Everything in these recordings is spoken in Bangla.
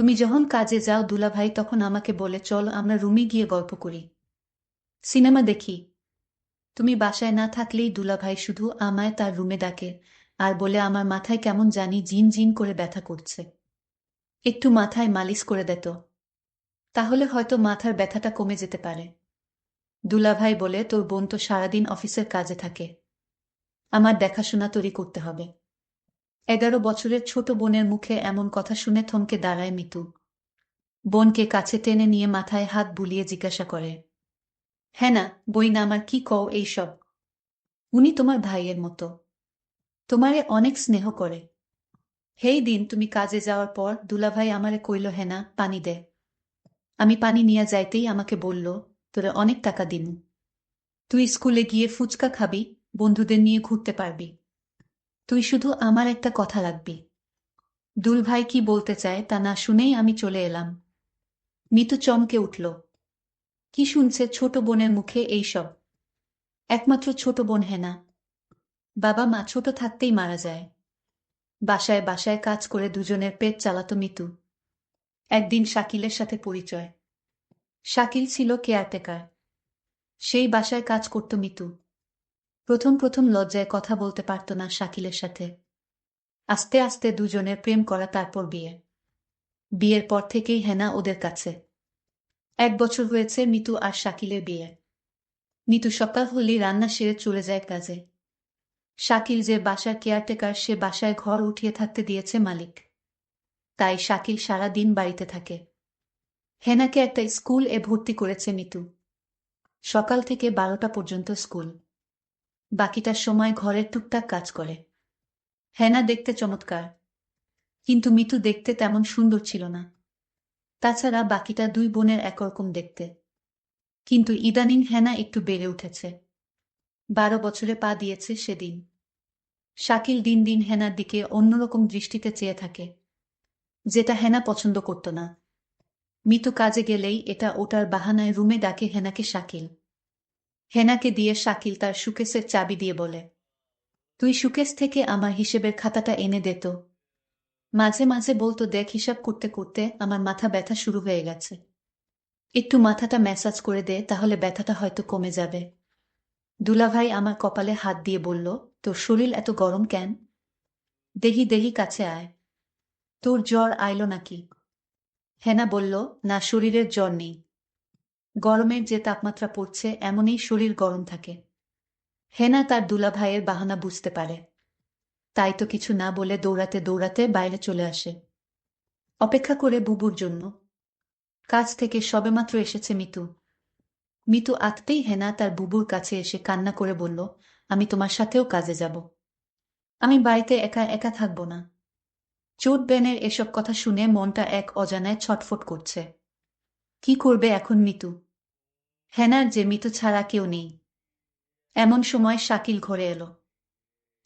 তুমি যখন কাজে যাও দুলাভাই তখন আমাকে বলে চল আমরা রুমে গিয়ে গল্প করি, সিনেমা দেখি। তুমি বাসায় না থাকলেই দুলাভাই শুধু আমায় তার রুমে ডাকে আর বলে আমার মাথায় কেমন জানি জিন জিন করে ব্যথা করছে, একটু মাথায় মালিশ করে দিত, তাহলে হয়তো মাথার ব্যথাটা কমে যেতে পারে। দুলাভাই বলে তোর বোন তো সারাদিন অফিসের কাজে থাকে, আমার দেখাশোনা তোরই করতে হবে। 11 বছরের ছোট বোনের মুখে এমন কথা শুনে থমকে দাঁড়ায় মিতু। বোনকে কাছে টেনে নিয়ে মাথায় হাত বুলিয়ে জিজ্ঞাসা করে, হ্যাঁ না বই না আমার, কি কও এইসব? উনি তোমার ভাইয়ের মতো, তোমারে অনেক স্নেহ করে। হেই দিন তুমি কাজে যাওয়ার পর দুলাভাই আমারে কইল হেনা পানি দে। আমি পানি নিয়ে যাইতেই আমাকে বলল, তোরে অনেক টাকা দিমু, তুই স্কুলে গিয়ে ফুচকা খাবি, বন্ধুদের নিয়ে ঘুরতে পারবি, তুই শুধু আমার একটা কথা রাখবি। দুলভাই কি বলতে চায় তা না শুনেই আমি চলে এলাম। মিতু চমকে উঠল। কি শুনছে ছোট বোনের মুখে এইসব? একমাত্র ছোট বোন হেনা, বাবা মা ছোট থাকতেই মারা যায়। বাসায় বাসায় কাজ করে দুজনের পেট চালাতো মিতু। একদিন শাকিলের সাথে পরিচয়। শাকিল ছিল কেয়ারটেকার, সেই বাসায় কাজ করত মিতু। প্রথম প্রথম লজ্জায় কথা বলতে পারত না শাকিলের সাথে। আস্তে আস্তে দুজনের প্রেম করা, তারপর বিয়ে। বিয়ের পর থেকেই হেনা ওদের কাছে। 1 বছর হয়েছে মিতু আর শাকিলের বিয়ে। মিতু সকাল হলেই রান্না সেরে চলে যায় কাজে। শাকিল যে বাসার কেয়ারটেকার সে বাসায় ঘর উঠিয়ে থাকতে দিয়েছে মালিক, তাই শাকিল সারা দিন বাড়িতে থাকে। হেনাকে একটা স্কুল এ ভর্তি করেছে মিতু। সকাল থেকে 12টা পর্যন্ত স্কুল, বাকিটার সময় ঘরের টুকটাক কাজ করে। হেনা দেখতে চমৎকার, কিন্তু মিতু দেখতে তেমন সুন্দর ছিল না। তাছাড়া বাকিটা দুই বোনের একরকম দেখতে। কিন্তু ইদানিং হেনা একটু বেড়ে উঠেছে। 12 বছরে পা দিয়েছে সেদিন। শাকিল দিন দিন হেনার দিকে অন্যরকম দৃষ্টিতে চেয়ে থাকে, যেটা হেনা পছন্দ করত না। মিতু কাজে গেলেই এটা ওটার বাহানায় রুমে ডাকে হেনাকে শাকিল। হেনাকে দিয়ে শাকিল তার সুকেসের চাবি দিয়ে বলে, তুই সুকেস থেকে আমার হিসেবের খাতাটা এনে দে তো। মাঝে মাঝে বলতো, দেখ হিসাব করতে করতে আমার মাথা ব্যথা শুরু হয়ে গেছে, একটু মাথাটা ম্যাসাজ করে দে, তাহলে ব্যথাটা হয়তো কমে যাবে। দুলাভাই আমার কপালে হাত দিয়ে বলল, তোর শরীর এত গরম কেন? দেহি দেহি কাছে আয়, তোর জ্বর আইলো নাকি? হেনা বলল, না শরীরের জ্বর নেই, গরমের যে তাপমাত্রা পড়ছে এমনই শরীর গরম থাকে। হেনা তার দুলাভাইয়ের বাহানা বুঝতে পারে, তাই তো কিছু না বলে দৌড়াতে দৌড়াতে বাইরে চলে আসে, অপেক্ষা করে বুবুর জন্য। কাজ থেকে সবেমাত্র এসেছে মিতু। মিতু আসতেই হেনা তার বুবুর কাছে এসে কান্না করে বলল, আমি তোমার সাথেও কাজে যাব, আমি বাড়িতে একা একা থাকবো না। চোট বেনের এসব কথা শুনে মনটা এক অজানায় ছটফট করছে। কি করবে এখন মিতু? হেনার যে মিতু ছাড়া কেউ নেই। এমন সময় শাকিল ঘরে এলো।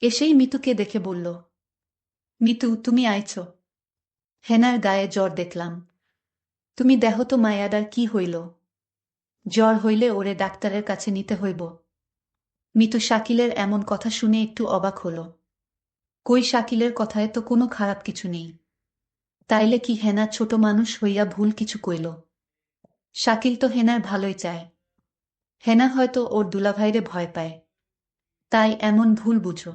এসেই মিতুকে দেখে বলল, মিতু তুমি আইছ? হেনার গায়ে জ্বর দেখলাম। তুমি দেহ তো মায়াডার কি হইল? জ্বর হইলে ওরে ডাক্তারের কাছে নিতে হইব। মিতু শাকিলের এমন কথা শুনে একটু অবাক হল। কই শাকিলের কথায় তো কোনো খারাপ কিছু নেই, তাইলে কি হেনা ছোট মানুষ হইয়া ভুল কিছু কইল? শাকিল তো হেনার ভালোই চায়। হেনা হয়তো ওর দুলাভাইরে ভয় পায়, তাই এমন ভুল বুঝো।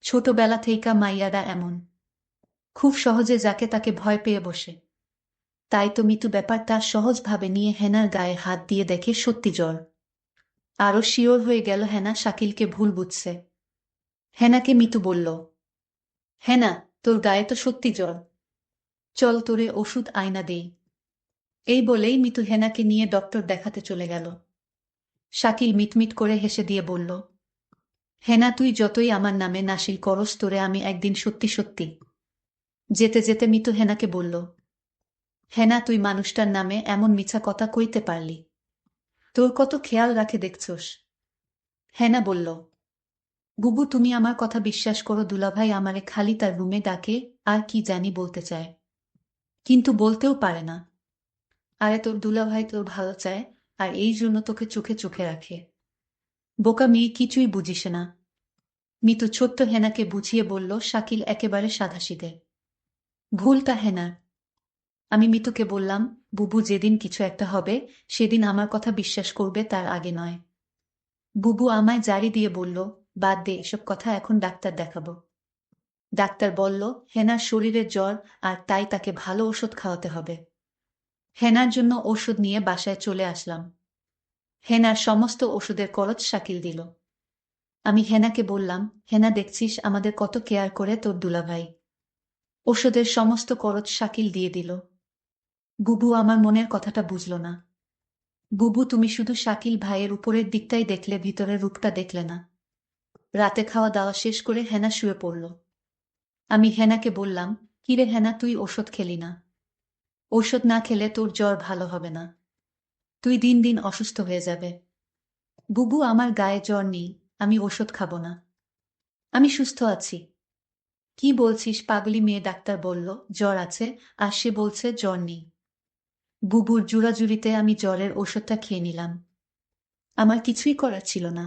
ছোটবেলা থেইকা মাইয়ারা এমন, খুব সহজে যাকে তাকে ভয় পেয়ে বসে। তাই তো মিতু ব্যাপারটা সহজভাবে নিয়ে হেনার গায়ে হাত দিয়ে দেখে সত্যি জ্বর। আরো শিওর হয়ে গেল হেনা শাকিলকে ভুল বুঝছে। হেনাকে মিতু বলল, হেনা তোর গায়ে তো সত্যি জ্বর, চল তোরে ওষুধ আইনা দেই। এই বলেই মিতু হেনাকে নিয়ে ডক্টর দেখাতে চলে গেল। শাকিল মিটমিট করে হেসে দিয়ে বলল, হেনা তুই যতই আমার নামে নাসিল করস, তোরে আমি একদিন সত্যি সত্যি। যেতে যেতে মিতু হেনাকে বলল, হেনা তুই মানুষটার নামে এমন মিছা কথা কইতে পারলি, তোর কত খেয়াল রাখে দেখছস। হেনা বলল, বুবু তুমি আমার কথা বিশ্বাস করো, দুলাভাই আমারে খালি তার রুমে ডাকে আর কি জানি বলতে চায়, কিন্তু বলতেও পারে না। আরে তোর দুলাভাই তোর ভালো চায়, আর এই জন্য তোকে চোখে চোখে রাখে। বোকা মেয়ে, কিছুই বুঝিস না। মিতু ছোট্ট হেনাকে বুঝিয়ে বলল, শাকিল একেবারে সাধাসিধে, ভুলটা হেনার। আমি মিতুকে বললাম, বুবু যেদিন কিছু একটা হবে সেদিন আমার কথা বিশ্বাস করবে, তার আগে নয়। বুবু আমায় জারি দিয়ে বলল, বাদ দে এসব কথা, এখন ডাক্তার দেখাবো। ডাক্তার বলল, হেনার শরীরে জ্বর, আর তাই তাকে ভালো ওষুধ খাওয়াতে হবে। হেনার জন্য ওষুধ নিয়ে বাসায় চলে আসলাম। হেনার সমস্ত ওষুধের খরচ শাকিল দিল। আমি হেনাকে বললাম, হেনা দেখছিস আমাদের কত কেয়ার করে তোর দুলাভাই। ওষুধের সমস্ত খরচ শাকিল দিয়ে দিল। বুবু আমার মনের কথাটা বুঝল না। বুবু, তুমি শুধু শাকিল ভাইয়ের উপরের দিকটাই দেখলে, ভিতরের রূপটা দেখলে না। রাতে খাওয়া দাওয়া শেষ করে হেনা শুয়ে পড়ল। আমি হেনাকে বললাম, কিরে হেনা, তুই ওষুধ খেলি না? ঔষধ না খেলে তোর জ্বর ভালো হবে না, তুই দিন দিন অসুস্থ হয়ে যাবে। বুবু, আমার গায়ে জ্বর নেই, আমি ওষুধ খাবো না, আমি সুস্থ আছি। কি বলছিস পাগলি মেয়ে? ডাক্তার বলল জ্বর আছে, আর সে বলছে জ্বর নেই। বুবুর জুড়াজুড়িতে আমি জ্বরের ওষুধটা খেয়ে নিলাম। আমার কিছুই করার ছিল না।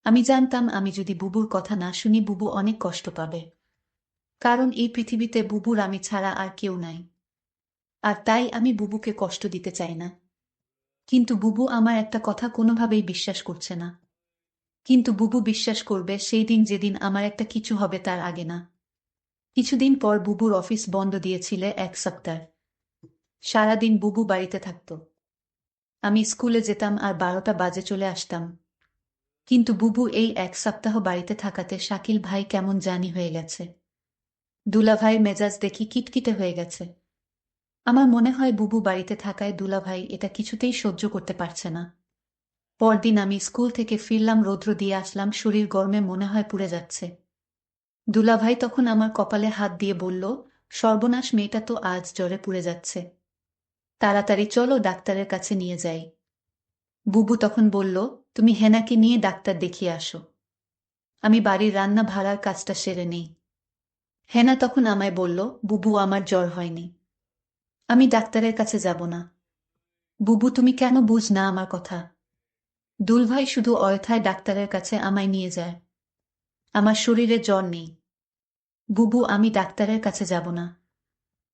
আমি জানতাম আমি যদি বুবুর কথা না শুনি বুবু অনেক কষ্ট পাবে, কারণ এই পৃথিবীতে বুবুর আমি ছাড়া আর কেউ নাই। আর তাই আমি বুবুকে কষ্ট দিতে চাই না। কিন্তু বুবু আমার একটা কথা কোনোভাবেই বিশ্বাস করছে না। কিন্তু বুবু বিশ্বাস করবে সেই দিন, যেদিন আমার একটা কিছু হবে, তার আগে না। কিছুদিন পর বুবুর অফিস বন্ধ দিয়েছিল 1 সপ্তাহ। সারাদিন বুবু বাড়িতে থাকত। আমি স্কুলে যেতাম আর 12টা বাজে চলে আসতাম। কিন্তু বুবু এই 1 সপ্তাহ বাড়িতে থাকাতে শাকিল ভাই কেমন জানি হয়ে গেছে। দুলাভাইয়ের মেজাজ দেখি কিটকিটে হয়ে গেছে। আমার মনে হয় বুবু বাড়িতে থাকায় দুলাভাই এটা কিছুতেই সহ্য করতে পারছে না। পরদিন আমি স্কুল থেকে ফিরলাম, রৌদ্র দিয়ে আসলাম, শরীর গরমে মনে হয় পুড়ে যাচ্ছে। দুলাভাই তখন আমার কপালে হাত দিয়ে বলল, সর্বনাশ, মেয়েটা তো আজ জ্বরে পুড়ে যাচ্ছে, তাড়াতাড়ি চলো ডাক্তারের কাছে নিয়ে যাই। বুবু তখন বলল, তুমি হেনাকে নিয়ে ডাক্তার দেখিয়ে আসো, আমি বাড়ির রান্না ভাড়ার কাজটা সেরে নেই। হেনা তখন আমায় বলল, বুবু আমার জ্বর হয়নি, আমি ডাক্তারের কাছে যাব না। বুবু, তুমি কেন বুঝ না আমার কথা? দুলভাই শুধু অয়থায় ডাক্তারের কাছে আমায় নিয়ে যায়। আমার শরীরে জ্বর নেই। বুবু, আমি ডাক্তারের কাছে যাব না।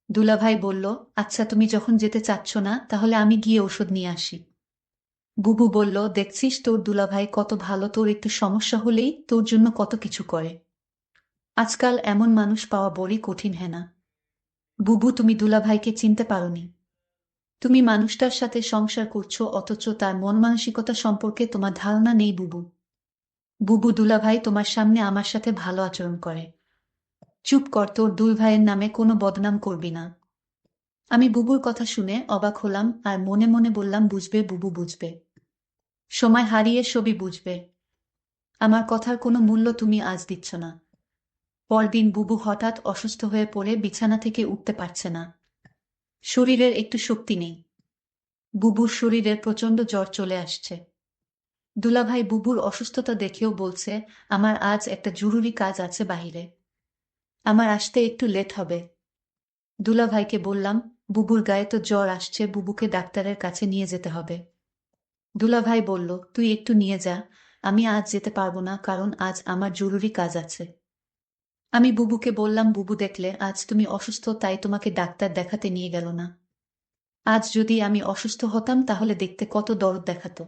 দুলাভাই বলল, আচ্ছা তুমি যখন যেতে চাচ্ছ না, তাহলে আমি গিয়ে ওষুধ নিয়ে আসি। বুবু বলল, দেখছিস তোর দুলাভাই কত ভালো, তোর একটু সমস্যা হলেই তোর জন্য কত কিছু করে। আজকাল এমন মানুষ পাওয়া বড়ই কঠিন, হ্যাঁ না? বুবু, তুমি দুলাভাইকে চিনতে পারোনি। তুমি মানুষটার সাথে সংসার করছো, অথচ তার মন মানসিকতা সম্পর্কে তোমার ধারণা নেই। বুবু, বুবু, দুলাভাই তোমার সামনে আমার সাথে ভালো আচরণ করে। চুপ কর, তোর দুই ভাইয়ের নামে কোনো বদনাম করবি না। আমি বুবুর কথা শুনে অবাক হলাম আর মনে মনে বললাম, বুঝবে বুবু, বুঝবে। সময় হারিয়ে সবই বুঝবে। আমার কথার কোনো মূল্য তুমি আজ দিচ্ছ না। পরদিন বুবু হঠাৎ অসুস্থ হয়ে পড়ে বিছানা থেকে উঠতে পারছে না। শরীরের একটু শক্তি নেই। বুবুর শরীরে প্রচণ্ড জ্বর চলে আসছে। দুলাভাই বুবুর অসুস্থতা দেখেও বলছে, আমার আজ একটা জরুরি কাজ আছে বাহিরে, আমার আসতে একটু লেট হবে। দুলাভাইকে বললাম, বুবুর গায়ে তো জ্বর আসছে, বুবুকে ডাক্তারের কাছে নিয়ে যেতে হবে। দুলাভাই বলল, তুই একটু নিয়ে যা, আমি আজ যেতে পারবো না, কারণ আজ আমার জরুরি কাজ আছে। আমি বুবুকে বললাম, বুবু দেখলে আজ তুমি অসুস্থ, তাই তোমাকে ডাক্তার দেখাতে নিয়ে গেল না। আজ যদি আমি অসুস্থ হতাম তাহলে দেখতে কত দরদ দেখাতো।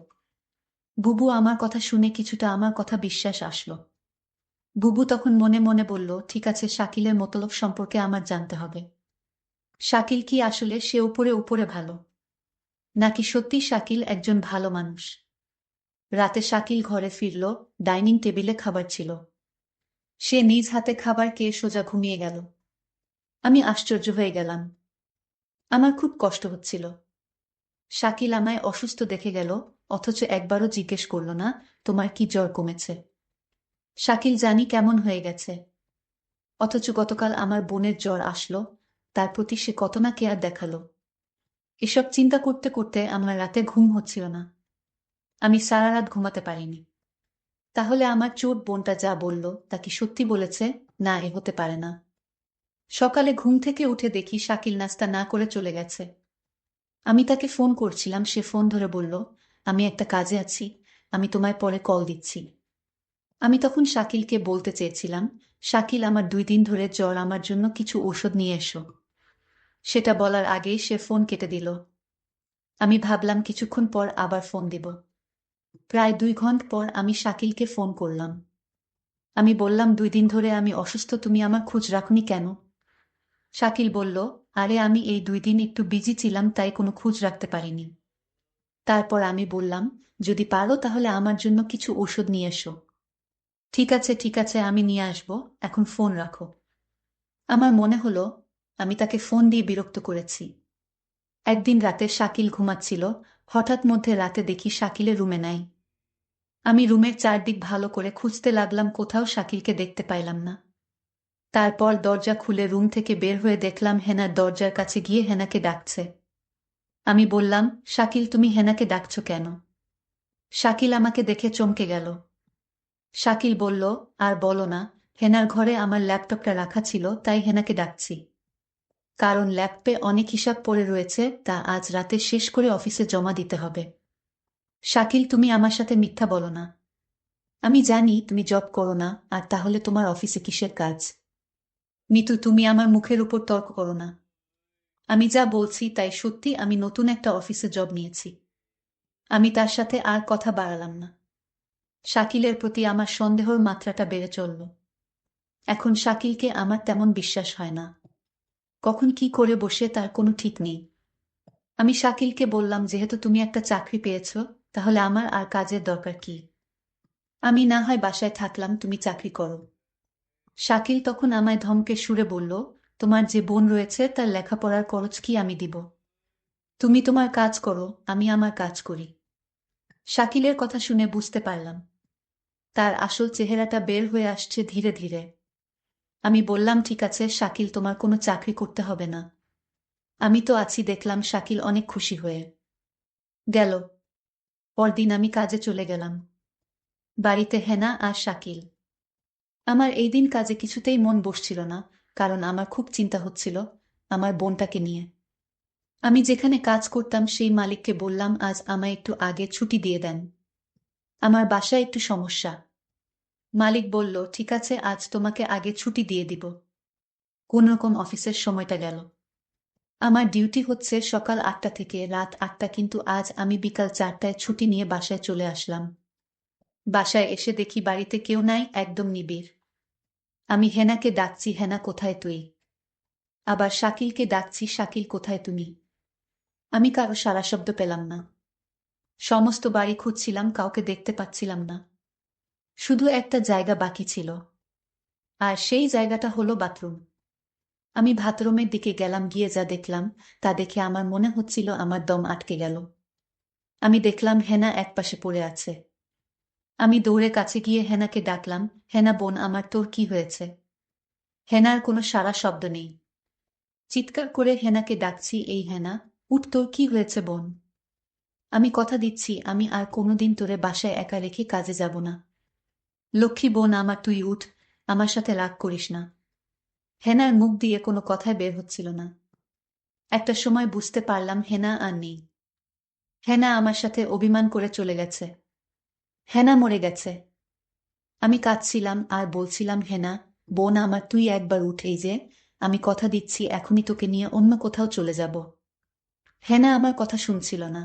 বুবু আমার কথা শুনে কিছুটা আমার কথা বিশ্বাস আসলো। বুবু তখন মনে মনে বলল, ঠিক আছে, শাকিলের মতলব সম্পর্কে আমার জানতে হবে। শাকিল কি আসলে সে উপরে উপরে ভালো, নাকি সত্যি শাকিল একজন ভালো মানুষ? রাতে শাকিল ঘরে ফিরল, ডাইনিং টেবিলে খাবার ছিল। সে নিজ হাতে খাবার খেয়ে সোজা ঘুমিয়ে গেল। আমি আশ্চর্য হয়ে গেলাম। আমার খুব কষ্ট হচ্ছিল। শাকিল আমায় অসুস্থ দেখে গেল, অথচ একবারও জিজ্ঞেস করল না, তোমার কি জ্বর কমেছে? শাকিল জানি কেমন হয়ে গেছে। অথচ গতকাল আমার বোনের জ্বর আসলো, তার প্রতি সে কত না কেয়ার দেখালো। এসব চিন্তা করতে করতে আমার রাতে ঘুম হচ্ছিল না। আমি সারা রাত ঘুমাতে পারিনি। তাহলে আমার চোট বোনটা যা বলল তা কি সত্যি বলেছে? না, এ হতে পারে না। সকালে ঘুম থেকে উঠে দেখি শাকিল নাস্তা না করে চলে গেছে। আমি তাকে ফোন করছিলাম, সে ফোন ধরে বলল, আমি একটা কাজে আছি, আমি তোমায় পরে কল দিচ্ছি। আমি তখন শাকিলকে বলতে চেয়েছিলাম, শাকিল, আমার 2 দিন ধরে জ্বর, আমার জন্য কিছু ঔষধ নিয়ে এসো। সেটা বলার আগেই সে ফোন কেটে দিল। আমি ভাবলাম কিছুক্ষণ পর আবার ফোন দিব। প্রায় 2 ঘন্টা পর আমি শাকিলকে ফোন করলাম। আমি বললাম, 2 দিন ধরে আমি অসুস্থ, তুমি আমার খোঁজ রাখনি কেন? শাকিল বলল, আরে আমি এই 2 দিন একটু বিজি ছিলাম, তাই কোনো খোঁজ রাখতে পারিনি। তারপর আমি বললাম, যদি পারো তাহলে আমার জন্য কিছু ওষুধ নিয়ে এসো। ঠিক আছে, আমি নিয়ে আসবো, এখন ফোন রাখো। আমার মনে হলো আমি তাকে ফোন দিয়ে বিরক্ত করেছি। একদিন রাতে শাকিল ঘুমাচ্ছিল, হঠাৎ মধ্যে রাতে দেখি শাকিলের রুমে নাই। আমি রুমের চারদিক ভালো করে খুঁজতে লাগলাম, কোথাও শাকিলকে দেখতে পাইলাম না। তারপর দরজা খুলে রুম থেকে বের হয়ে দেখলাম হেনার দরজার কাছে গিয়ে হেনাকে ডাকছে। আমি বললাম, শাকিল তুমি হেনাকে ডাকছো কেন? শাকিল আমাকে দেখে চমকে গেল। শাকিল বলল, আর বলো না, হেনার ঘরে আমার ল্যাপটপটা রাখা ছিল, তাই হেনাকে ডাকছি। কারণ ল্যাপটপে অনেক হিসাব পড়ে রয়েছে, তা আজ রাতে শেষ করে অফিসে জমা দিতে হবে। শাকিল তুমি আমার সাথে মিথ্যা বলো না। আমি জানি তুমি জব করো না, আর তাহলে তোমার অফিসে কিসের কাজ? মিতু, তুমি আমার মুখের উপর তর্ক করো না। আমি যা বলছি তাই সত্যি, আমি নতুন একটা অফিসে জব নিয়েছি। আমি তার সাথে আর কথা বাড়ালাম না। শাকিলের প্রতি আমার সন্দেহর মাত্রাটা বেড়ে চলল। এখন শাকিলকে আমার তেমন বিশ্বাস হয় না। কখন কি করে বসে তার কোনো ঠিক নেই। আমি শাকিলকে বললাম, যেহেতু তুমি একটা চাকরি পেয়েছ, তাহলে আমার আর কাজের দরকার কি? আমি না হয় বাসায় থাকলাম, তুমি চাকরি করো। শাকিল তখন আমায় ধমকে সুরে বলল, তোমার যে বোন রয়েছে তার লেখাপড়ার খরচ কি আমি দিব? তুমি তোমার কাজ করো, আমি আমার কাজ করি। শাকিলের কথা শুনে বুঝতে পারলাম তার আসল চেহারাটা বের হয়ে আসছে ধীরে ধীরে। আমি বললাম, ঠিক আছে শাকিল, তোমার কোনো চাকরি করতে হবে না, আমি তো আছি। দেখলাম শাকিল অনেক খুশি হয়ে গেল। পরদিন আমি কাজে চলে গেলাম। বাড়িতে হেনা আর শাকিল। আমার এই দিন কাজে কিছুতেই মন বসছিল না, কারণ আমার খুব চিন্তা হচ্ছিল আমার বোনটাকে নিয়ে। আমি যেখানে কাজ করতাম সেই মালিককে বললাম, আজ আমায় একটু আগে ছুটি দিয়ে দেন, আমার বাসায় একটু সমস্যা। মালিক বলল, ঠিক আছে, আজ তোমাকে আগে ছুটি দিয়ে দিব। কোনরকম অফিসের সময়টা গেল। আমার ডিউটি হচ্ছে সকাল 8টা থেকে রাত 8টা, কিন্তু আজ আমি বিকাল 4টায় ছুটি নিয়ে বাসায় চলে আসলাম। বাসায় এসে দেখি বাড়িতে কেউ নাই, একদম নিবিড়। আমি হেনাকে ডাকছি, হেনা কোথায় তুই? আবার শাকিলকে ডাকছি, শাকিল কোথায় তুমি? আমি কারো সাড়া শব্দ পেলাম না। সমস্ত বাড়ি খুঁজছিলাম, কাউকে দেখতে পাচ্ছিলাম না। শুধু একটা জায়গা বাকি ছিল, আর সেই জায়গাটা হলো বাথরুম। আমি বাথরুমের দিকে গেলাম, গিয়ে যা দেখলাম তা দেখে আমার মনে হচ্ছিল আমার দম আটকে গেল। আমি দেখলাম হেনা একপাশে পড়ে আছে। আমি দৌড়ে কাছে গিয়ে হেনাকে ডাকলাম, হেনা বোন আমার, তোর কি হয়েছে? হেনার কোনো সাড়া শব্দ নেই। চিৎকার করে হেনাকে ডাকছি, এই হেনা, উঠ, তোর কি হয়েছে বোন? আমি কথা দিচ্ছি আমি আর কোনোদিন তোরে বাসায় একা রেখে কাজে যাব না। লক্ষ্মী বোন আমার, তুই উঠ, আমার সাথে রাগ করিস না। হেনার মুখ দিয়ে কোনো কথাই বের হচ্ছিল না। একটা সময় বুঝতে পারলাম হেনা আর নেই। হেনা আমার সাথে অভিমান করে চলে গেছে। হেনা মরে গেছে। আমি কাঁদছিলাম আর বলছিলাম, হেনা বোন আমার, তুই একবার উঠ, এই যে আমি কথা দিচ্ছি এখনই তোকে নিয়ে অন্য কোথাও চলে যাব। হেনা আমার কথা শুনছিল না।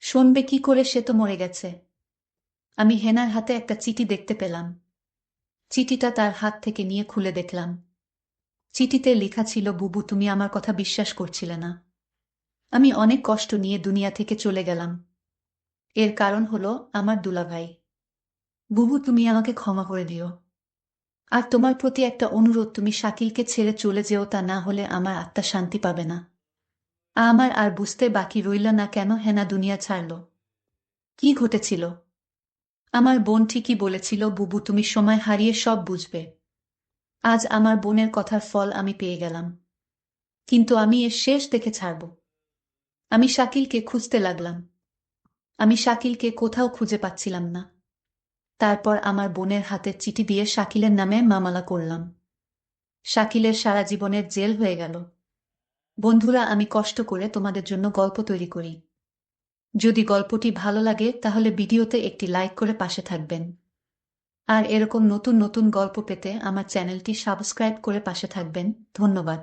শুনবে কি করে, সে তো মরে গেছে। আমি হেনার হাতে একটা চিঠি দেখতে পেলাম। চিঠিটা তার হাত থেকে নিয়ে খুলে দেখলাম। চিঠিতে লেখা ছিল, বুবু তুমি আমার কথা বিশ্বাস করছিলে না। আমি অনেক কষ্ট নিয়ে দুনিয়া থেকে চলে গেলাম। এর কারণ হলো আমার দুলাভাই। বুবু তুমি আমাকে ক্ষমা করে দিও। আর তোমার প্রতি একটা অনুরোধ, তুমি শাকিলকে ছেড়ে চলে যেও, তা না হলে আমার আত্মা শান্তি পাবে না। আমার আর বুঝতে বাকি রইল না কেন হেনা দুনিয়া ছাড়ল। কি ঘটেছিল? আমার বোন ঠিকই বলেছিল, বুবু তুমি সময় হারিয়ে সব বুঝবে। আজ আমার বোনের কথার ফল আমি পেয়ে গেলাম। কিন্তু আমি এর শেষ দেখে ছাড়ব। আমি শাকিলকে খুঁজতে লাগলাম। আমি শাকিলকে কোথাও খুঁজে পাচ্ছিলাম না। তারপর আমার বোনের হাতের চিঠি দিয়ে শাকিলের নামে মামলা করলাম। শাকিলের সারা জীবনের জেল হয়ে গেল। বন্ধুরা, আমি কষ্ট করে তোমাদের জন্য গল্প তৈরি করি। যদি গল্পটি ভালো লাগে তাহলে ভিডিওতে একটি লাইক করে পাশে থাকবেন। আর এরকম নতুন নতুন গল্প পেতে আমার চ্যানেলটি সাবস্ক্রাইব করে পাশে থাকবেন। ধন্যবাদ।